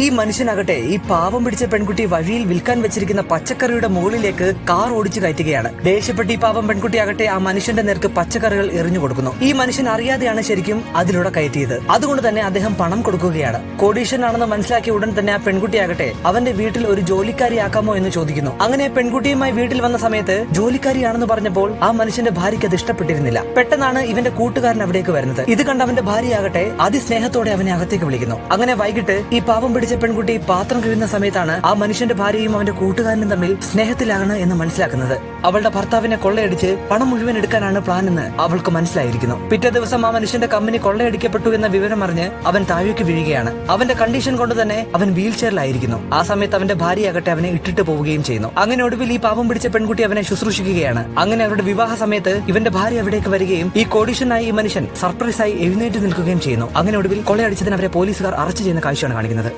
ഈ മനുഷ്യനാകട്ടെ ഈ പാവം പിടിച്ച പെൺകുട്ടി വഴിയിൽ വിൽക്കാൻ വെച്ചിരിക്കുന്ന പച്ചക്കറിയുടെ മുകളിലേക്ക് കാർ ഓടിച്ചു കയറ്റുകയാണ്. ദേഷ്യപ്പെട്ട് ഈ പാവം പെൺകുട്ടിയാകട്ടെ ആ മനുഷ്യന്റെ നേർക്ക് പച്ചക്കറികൾ എറിഞ്ഞു കൊടുക്കുന്നു. ഈ മനുഷ്യൻ അറിയാതെയാണ് ശരിക്കും അതിലൂടെ കയറ്റിയത്. അതുകൊണ്ട് തന്നെ അദ്ദേഹം പണം കൊടുക്കുകയാണ്. കോടീശ്വരനാണെന്ന് മനസ്സിലാക്കിയ ഉടൻ തന്നെ ആ പെൺകുട്ടിയാകട്ടെ അവന്റെ വീട്ടിൽ ഒരു ജോലിക്കാരിയാക്കാമോ എന്ന് ചോദിക്കുന്നു. അങ്ങനെ പെൺകുട്ടിയുമായി വീട്ടിൽ വന്ന സമയത്ത് ജോലിക്കാരിയാണെന്ന് പറഞ്ഞപ്പോൾ ആ മനുഷ്യന്റെ ഭാര്യയ്ക്ക് അത് ഇഷ്ടപ്പെട്ടിരുന്നില്ല. പെട്ടെന്നാണ് ഇവന്റെ കൂട്ടുകാരൻ അവിടേക്ക് വരുന്നത്. ഇത് കണ്ട് അവന്റെ ഭാര്യയാകട്ടെ അതിസ്നേഹത്തോടെ അവനെ അകത്തേക്ക് വിളിക്കുന്നു. അങ്ങനെ വൈകിട്ട് ഈ പാവം പിടിച്ച പെൺകുട്ടി പാത്രം കഴുകുന്ന സമയത്താണ് ആ മനുഷ്യന്റെ ഭാര്യയും അവന്റെ കൂട്ടുകാരനും തമ്മിൽ സ്നേഹത്തിലാണ് എന്ന് മനസ്സിലാക്കുന്നത്. അവളുടെ ഭർത്താവിനെ കൊള്ളയടിച്ച് പണം മുഴുവൻ എടുക്കാനാണ് പ്ലാൻ എന്ന് അവൾക്ക് മനസ്സിലായിരിക്കുന്നു. പിറ്റേ ദിവസം ആ മനുഷ്യന്റെ കമ്പനി കൊള്ളയടിക്കപ്പെട്ടു എന്ന വിവരം അറിഞ്ഞ് അവൻ താഴേക്ക് വീഴുകയാണ്. അവന്റെ കണ്ടീഷൻ കൊണ്ട് തന്നെ അവൻ വീൽ ചെയറിലായിരിക്കുന്നു. ആ സമയത്ത് അവന്റെ ഭാര്യയാകട്ടെ അവനെ ഇട്ടിട്ട് പോവുകയും ചെയ്യുന്നു. അങ്ങനെ ഒടുവിൽ ഈ പാവം പിടിച്ച പെൺകുട്ടി അവനെ ശുശ്രൂഷിക്കുകയാണ്. അങ്ങനെ അവരുടെ വിവാഹ സമയത്ത് ഇവന്റെ ഭാര്യ അവിടേക്ക് വരികയും ഈ കോടീശ്വരനായ ഈ മനുഷ്യൻ സർപ്രൈസായി എഴുന്നേറ്റ് നിൽക്കുകയും ചെയ്യുന്നു. അങ്ങനെ ഒടുവിൽ കൊള്ളയടിച്ചതിന് അവരെ പോലീസുകാർ അറസ്റ്റ് ചെയ്യുന്ന കാഴ്ചയാണ് കാണിക്കുന്നത്.